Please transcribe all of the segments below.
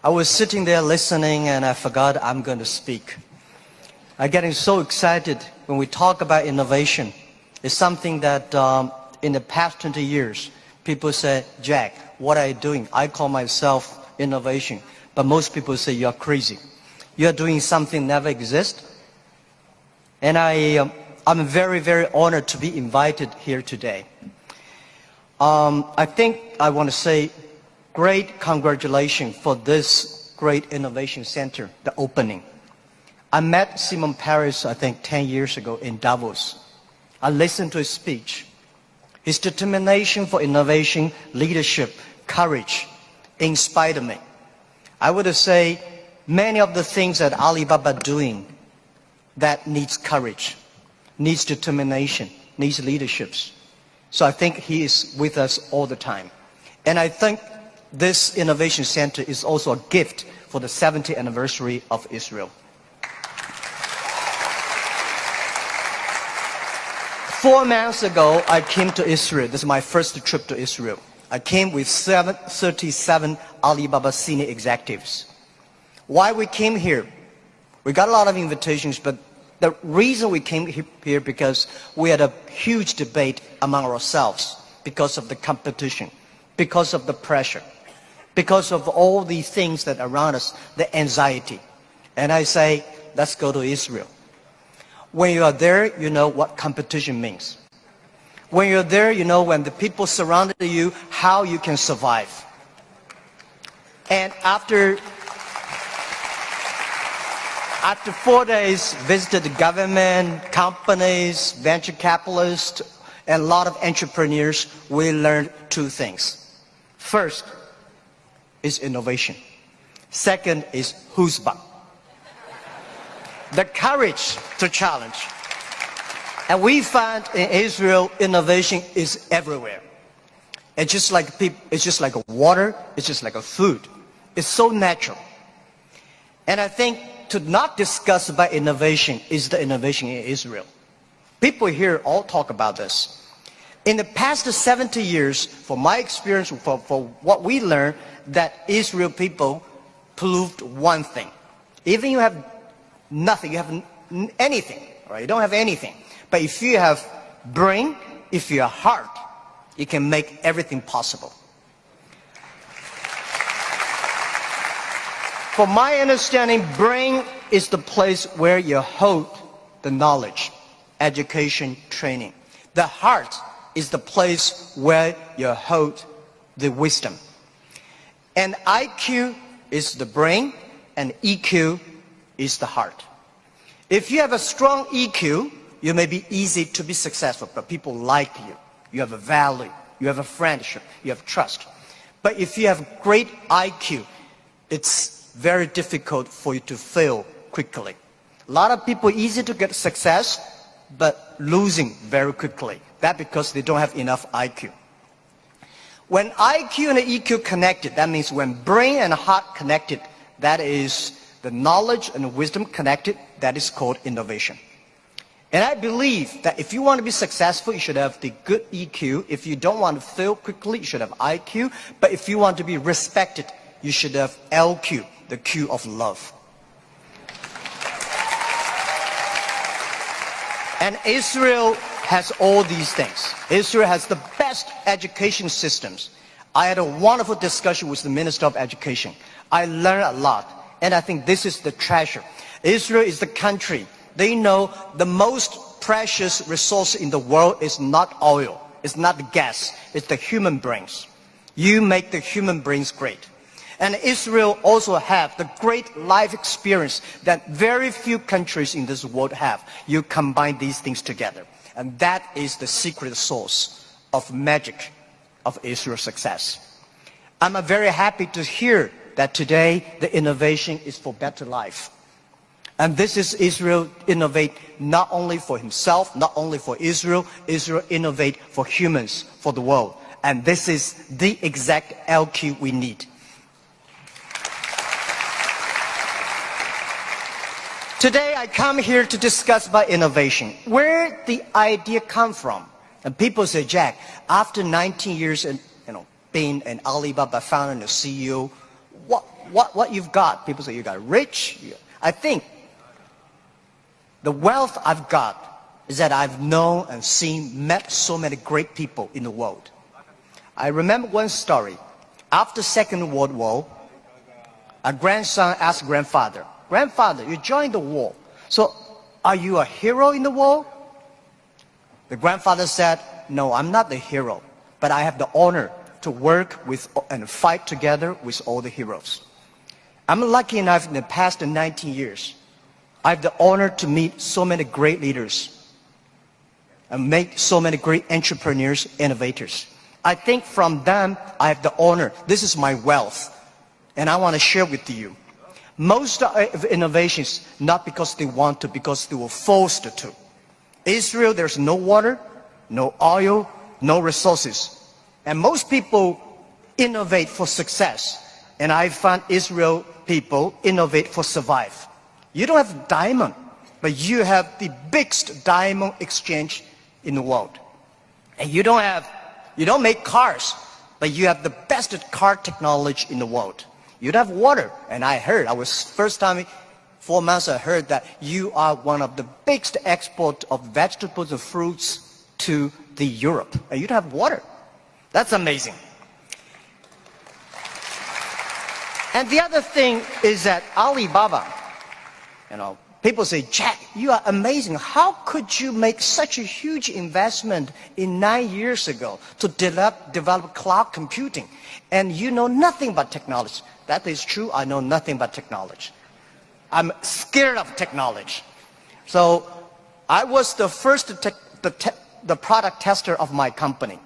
I was sitting there listening and I forgot I'm going to speak. I'm getting so excited when we talk about innovation. It's something that in the past 20 years, people say, Jack, what are you doing? I call myself innovation. But most people say you're crazy. You're doing something never exists. And I'm very, very honored to be invited here today. I think I want to say great congratulations for this great innovation center, the opening. I met Simon Paris, I think, 10 years ago in Davos. I listened to his speech. His determination for innovation, leadership, courage inspired me. I would say many of the things that Alibaba doing that needs courage, needs determination, needs leaderships. So I think he is with us all the time. And I think this innovation center is also a gift for the 70th anniversary of Israel. 4 months ago, I came to Israel. This is my first trip to Israel. I came with 37 Alibaba senior executives. Why we came here? We got a lot of invitations, but the reason we came here because we had a huge debate among ourselves because of the competition, because of the pressure, because of all the things that around us, the anxiety. And I say, let's go to Israel. When you are there, you know what competition means. When you're there, you know when the people surrounded you, how you can survive. And after 4 days, visited the government, companies, venture capitalists, and a lot of entrepreneurs, we learned 2 things. First is innovation. Second is chutzpah, the courage to challenge. And we find in Israel, innovation is everywhere. It's just like water, it's just like a food. It's so natural. And I think to not discuss about innovation is the innovation in Israel. People here all talk about this. In the past 70 years, from my experience, for what we learned, that Israel people proved one thing. Even you have nothing, you have anything, right? You don't have anything. But if you have brain, if you have heart, you can make everything possible. From my understanding, brain is the place where you hold the knowledge, education, training. The heart is the place where you hold the wisdom. And IQ is the brain, and EQ is the heart. If you have a strong EQ, you may be easy to be successful, but people like you. You have a value, you have a friendship, you have trust. But if you have great IQ, it's very difficult for you to fail quickly. A lot of people easy to get success, but losing very quickly. That's because they don't have enough IQ. When IQ and EQ connected, that means when brain and heart connected, that is the knowledge and wisdom connected, that is called innovation. And I believe that if you want to be successful, you should have the good EQ. If you don't want to fail quickly, you should have IQ. But if you want to be respected, you should have LQ, the Q of love. And Israel has all these things. Israel has the best education systems. I had a wonderful discussion with the Minister of Education. I learned a lot. And I think this is the treasure. Israel is the country. They know the most precious resource in the world is not oil. It's not the gas. It's the human brains. You make the human brains great. And Israel also have the great life experience that very few countries in this world have. You combine these things together. And that is the secret source of magic of Israel's success. I'm very happy to hear that today the innovation is for better life. And this is Israel innovate not only for himself, not only for Israel. Israel innovate for humans, for the world. And this is the exact LQ we need. Today I come here to discuss about innovation. Where the idea come from? And people say, Jack, after 19 years in, being an Alibaba founder and a CEO, what you've got. People say you got rich. I think the wealth I've got is that I've known and seen, met so many great people in the world. I remember one story. After Second World War, a grandson asked grandfather, "Grandfather, you joined the war. So are you a hero in the war?" The grandfather said, "No, I'm not the hero, but I have the honor to work with and fight together with all the heroes. I'm lucky enough in the past 19 years, I have the honor to meet so many great leaders and make so many great entrepreneurs, innovators. I think from them, I have the honor. This is my wealth, and I want to share with you. Most of innovations, not because they want to, because they were forced to. Israel, there's no water, no oil, no resources. And most people innovate for success. And I found Israel people innovate for survive. You don't have diamond, but you have the biggest diamond exchange in the world. And you don't make cars, but you have the best car technology in the world. You don't have water. And first time, 4 months, I heard that you are one of the biggest export of vegetables and fruits to the Europe. And you don't have water. That's amazing. And the other thing is that Alibaba, people say, "Jack, you are amazing. How could you make such a huge investment in 9 years ago to develop cloud computing? And you know nothing about technology." That is true. I know nothing about technology. I'm scared of technology. So I was the first the product tester of my company,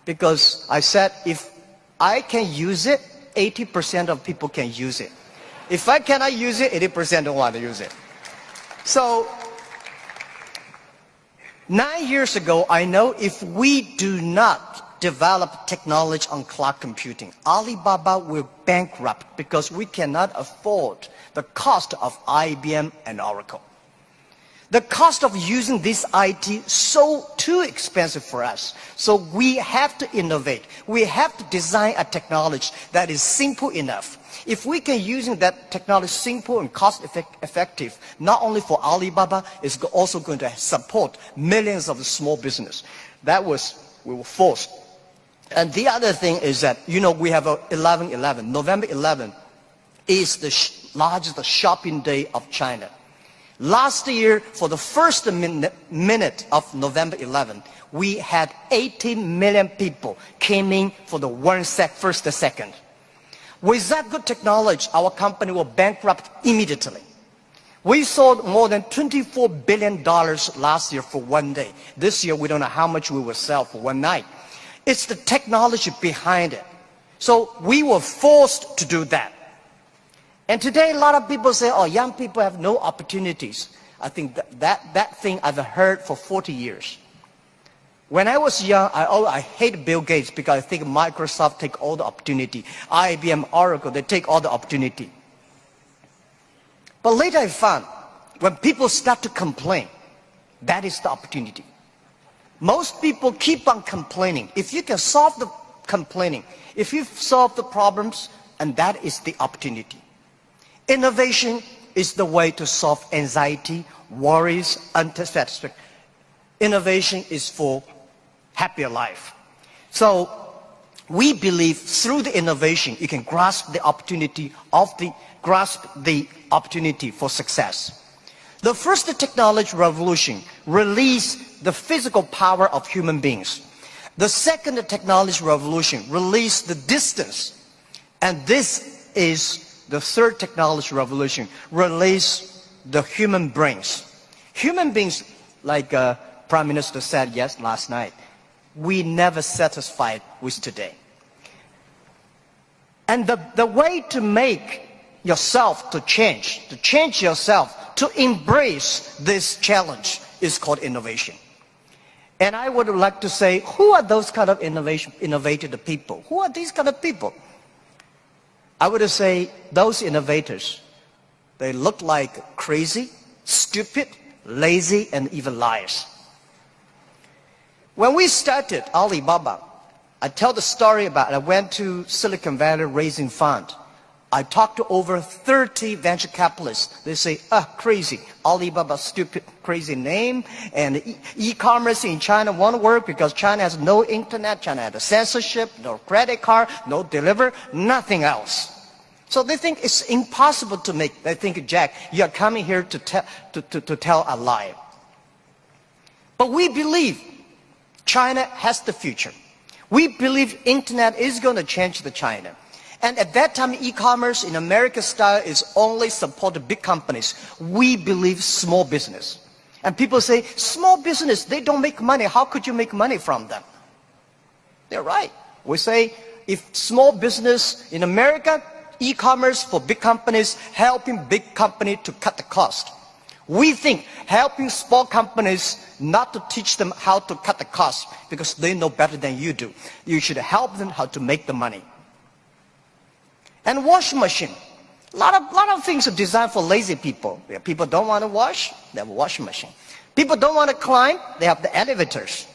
because I said, if I can use it, 80% of people can use it. If I cannot use it, 80% don't want to use it. So 9 years ago, I know if we do not develop technology on cloud computing, Alibaba will bankrupt, because we cannot afford the cost of IBM and Oracle. The cost of using this IT is too expensive for us. So we have to innovate. We have to design a technology that is simple enough. If we can use that technology simple and cost effective, not only for Alibaba, it's also going to support millions of small business. We were forced. And the other thing is that, we have 11/11. November 11 is the largest shopping day of China. Last year, for the first minute of November 11, we had 18 million people came in for the first second. With that good technology, our company will bankrupt immediately. We sold more than $24 billion last year for one day. This year, we don't know how much we will sell for one night. It's the technology behind it. So we were forced to do that. And today, a lot of people say, "Oh, young people have no opportunities." I think that thing I've heard for 40 years. When I was young, I hated Bill Gates, because I think Microsoft take all the opportunity. IBM, Oracle, they take all the opportunity. But later I found, when people start to complain, that is the opportunity. Most people keep on complaining. If you can solve the complaining, if you solve the problems, and that is the opportunity. Innovation is the way to solve anxiety, worries, unsatisfaction. Innovation is for happier life. So we believe through the innovation, you can grasp the opportunity for success. The first technology revolution released the physical power of human beings. The second technology revolution released the distance. And this is the third technology revolution, release the human brains. Human beings, like Prime Minister said last night, we never satisfied with today. And the way to make yourself to change yourself, to embrace this challenge is called innovation. And I would like to say, who are those kind of innovative people? Who are these kind of people? I would say those innovators, they look like crazy, stupid, lazy, and even liars. When we started Alibaba, I tell the story about I went to Silicon Valley raising fund. I talked to over 30 venture capitalists. They say, crazy. Alibaba, stupid, crazy name. And e-commerce in China won't work because China has no internet, China has censorship, no credit card, no delivery, nothing else. So they think it's impossible to make. They think, Jack, you're coming here to tell a lie. But we believe China has the future. We believe internet is going to change the China. And at that time, e-commerce in American style is only supported big companies. We believe small business. And people say, small business, they don't make money. How could you make money from them? They're right. We say, if small business in America, e-commerce for big companies, helping big company to cut the cost. We think helping small companies not to teach them how to cut the cost because they know better than you do. You should help them how to make the money. And washing machine. A lot of things are designed for lazy people. People don't want to wash, they have a washing machine. People don't want to climb, they have the elevators.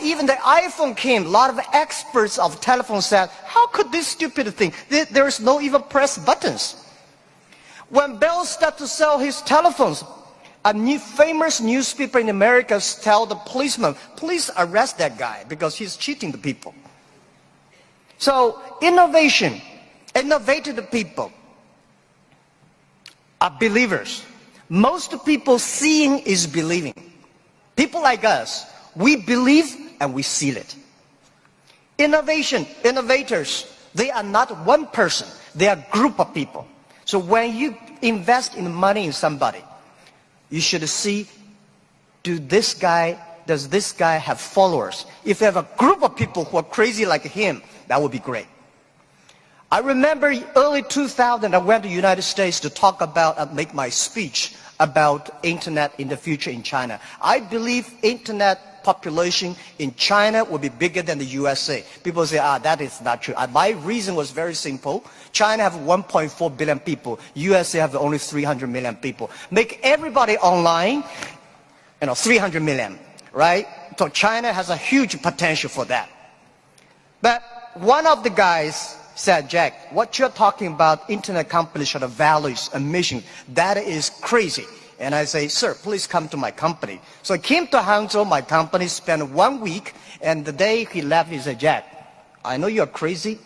Even the iPhone came, a lot of experts of telephone said, how could this stupid thing? There is no even press buttons. When Bell started to sell his telephones, a famous newspaper in America tell the policeman, please arrest that guy because he's cheating the people. So innovation, innovative people are believers. Most people seeing is believing. People like us, we believe and we seal it. Innovation, innovators, they are not one person, they are a group of people. So when you invest in money in somebody, you should see, does this guy have followers? If you have a group of people who are crazy like him, that would be great. I remember early 2000, I went to the United States to talk about, make my speech about internet in the future in China. I believe internet population in China will be bigger than the USA. People say, that is not true. My reason was very simple. China have 1.4 billion people. USA have only 300 million people. Make everybody online, 300 million, right? So China has a huge potential for that. But one of the guys said, Jack, what you're talking about, internet companies should have values and mission. That is crazy. And I say, sir, please come to my company. So I came to Hangzhou, my company, spent 1 week, and the day he left, he said, Jack, I know you're crazy,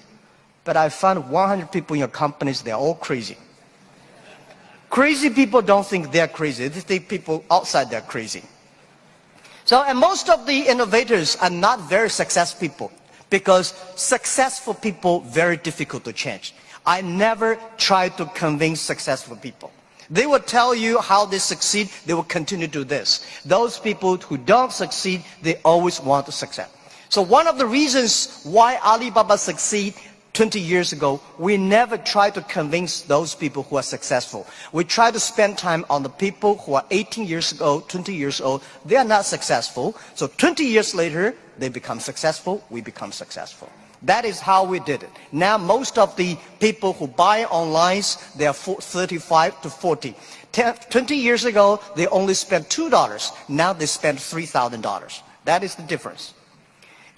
but I found 100 people in your companies, they're all crazy. Crazy people don't think they're crazy. They think people outside they're crazy. So, and most of the innovators are not very successful people because successful people very difficult to change. I never try to convince successful people. They will tell you how they succeed, they will continue to do this. Those people who don't succeed, they always want to succeed. So one of the reasons why Alibaba succeed 20 years ago, we never try to convince those people who are successful. We try to spend time on the people who are 18 years old, 20 years old. They are not successful. So 20 years later, they become successful, we become successful. That is how we did it. Now most of the people who buy online, they are 35 to 40. 20 years ago, they only spent $2. Now they spend $3,000. That is the difference.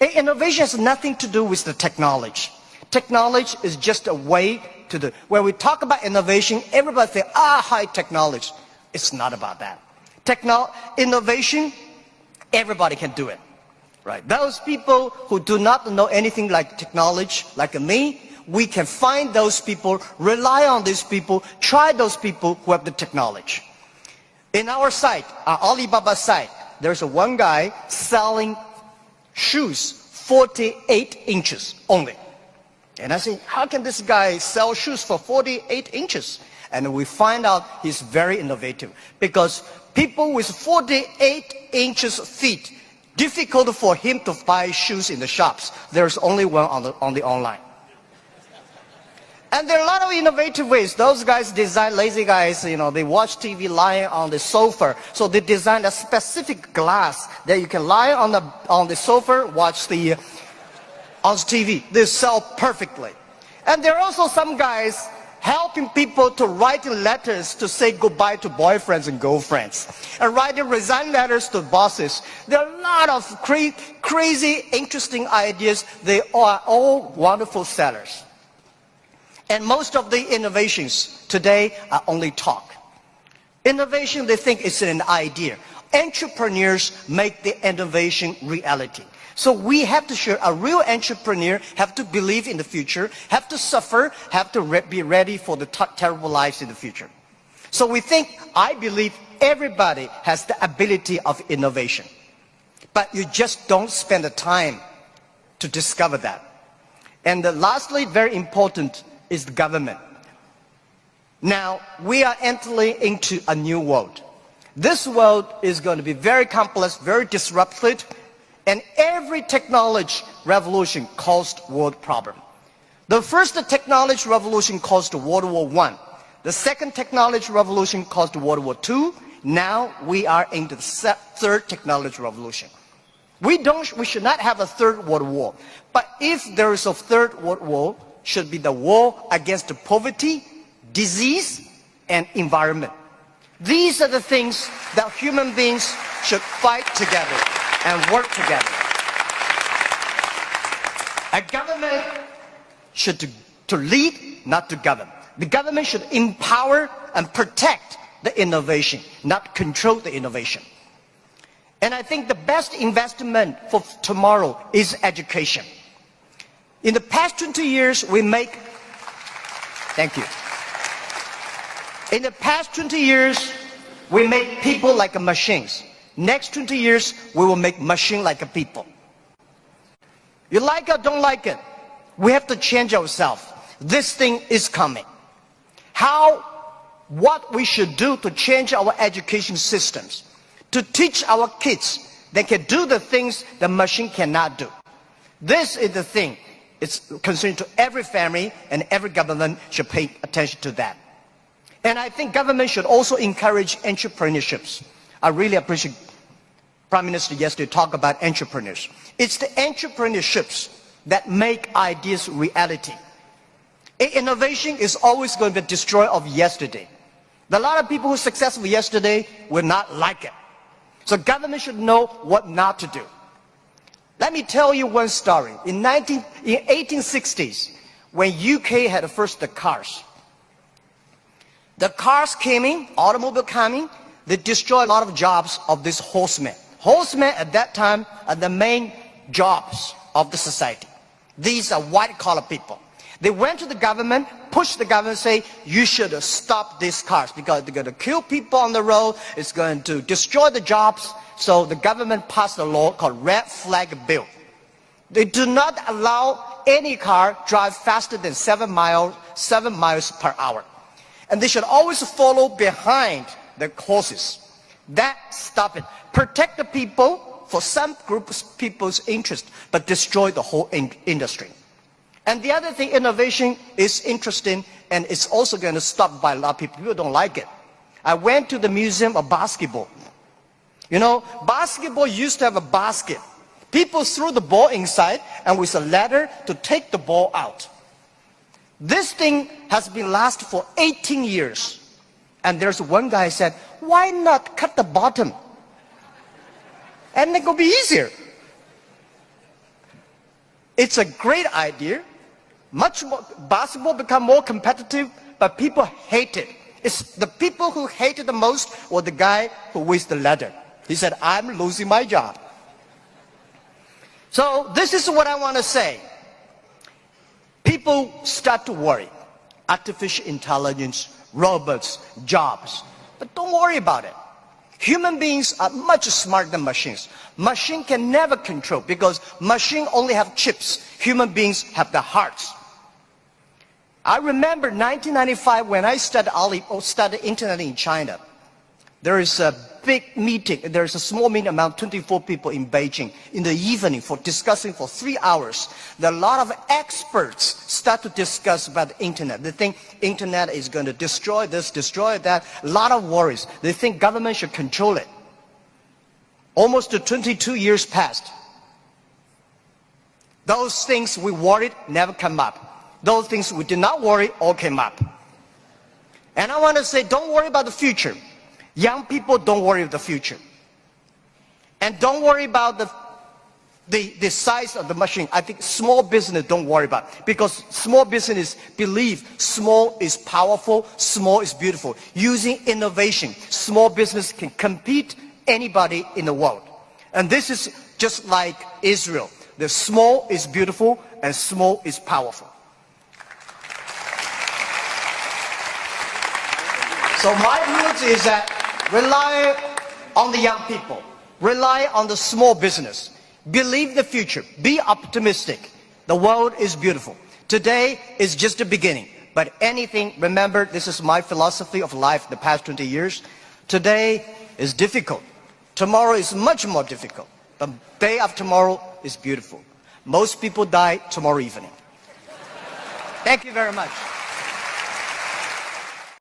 Innovation has nothing to do with the technology. Technology is just a way to do. When we talk about innovation, everybody thinks, high technology. It's not about that. Innovation, everybody can do it. Right. Those people who do not know anything like technology, like me, we can find those people, rely on these people, try those people who have the technology. In our site, our Alibaba site, there's one guy selling shoes 48 inches only. And I say, how can this guy sell shoes for 48 inches? And we find out he's very innovative because people with 48 inches feet, difficult for him to buy shoes in the shops. There's only one on the online. And there are a lot of innovative ways. Those guys design, lazy guys, they watch TV lying on the sofa. So they designed a specific glass that you can lie on the sofa, watch on TV. They sell perfectly. And there are also some guys helping people to write letters to say goodbye to boyfriends and girlfriends, and writing resign letters to bosses. There are a lot of crazy, interesting ideas. They are all wonderful sellers. And most of the innovations today are only talk. Innovation, they think it's an idea. Entrepreneurs make the innovation reality. So we have to show a real entrepreneur have to believe in the future, have to suffer, have to be ready for the terrible lives in the future. So I believe everybody has the ability of innovation. But you just don't spend the time to discover that. And lastly, very important, is the government. Now, we are entering into a new world. This world is going to be very complex, very disrupted, and every technology revolution caused world problem. The first technology revolution caused World War I. The second technology revolution caused World War II. Now we are in the third technology revolution. We should not have a third world war. But if there is a third world war, should be the war against poverty, disease, and environment. These are the things that human beings should fight together and work together. A government should to lead, not to govern. The government should empower and protect the innovation, not control the innovation. And I think the best investment for tomorrow is education. In the past 20 years, thank you. In the past 20 years, we make people like machines. Next 20 years, we will make machines like people. You like it or don't like it, we have to change ourselves. This thing is coming. What we should do to change our education systems, to teach our kids they can do the things the machine cannot do. This is the thing. It's concerned to every family, and every government should pay attention to that. And I think government should also encourage entrepreneurships. I really appreciate Prime Minister yesterday talk about entrepreneurs. It's the entrepreneurships that make ideas reality. Innovation is always going to be destroyed of yesterday. A lot of people who were successful yesterday will not like it. So government should know what not to do. Let me tell you one story. In 1860s, when UK had first the cars came in, automobile coming, they destroyed a lot of jobs of these horsemen. Horsemen at that time are the main jobs of the society. These are white-collar people. They went to the government, pushed the government, say, you should stop these cars because they're going to kill people on the road, it's going to destroy the jobs. So the government passed a law called Red Flag Bill. They do not allow any car drive faster than 7 miles per hour. And they should always follow behind the horses. That stop it. Protect the people for some groups of people's interest, but destroy the whole industry. And the other thing, innovation is interesting, and it's also going to stop by a lot of people. People don't like it. I went to the Museum of Basketball. You know, basketball used to have a basket. People threw the ball inside, and with a ladder to take the ball out. This thing has been last for 18 years. And there's one guy said, why not cut the bottom? And it will be easier. It's a great idea. Much more, basketball become more competitive, but people hate it. It's the people who hate it the most were the guy who with the ladder. He said, I'm losing my job. So this is what I want to say. People start to worry. Artificial intelligence, robots, jobs. But don't worry about it. Human beings are much smarter than machines. Machine can never control because machine only have chips. Human beings have the hearts. I remember 1995 when I studied internet in China. There is a big meeting. There is a small meeting among 24 people in Beijing in the evening for discussing for 3 hours. There are a lot of experts start to discuss about the internet. They think internet is going to destroy this, destroy that. A lot of worries. They think government should control it. Almost 22 years passed. Those things we worried never come up. Those things we did not worry all came up. And I want to say, don't worry about the future. Young people, don't worry about the future. And don't worry about the the size of the machine, I think small business don't worry about, because small business believe small is powerful, small is beautiful. Using innovation, small business can compete anybody in the world. And this is just like Israel. The small is beautiful and small is powerful. So my rules is that rely on the young people, rely on the small business. Believe the future. Be optimistic. The world is beautiful. Today is just the beginning. But anything, remember, this is my philosophy of life the past 20 years. Today is difficult. Tomorrow is much more difficult. The day after tomorrow is beautiful. Most people die tomorrow evening. Thank you very much.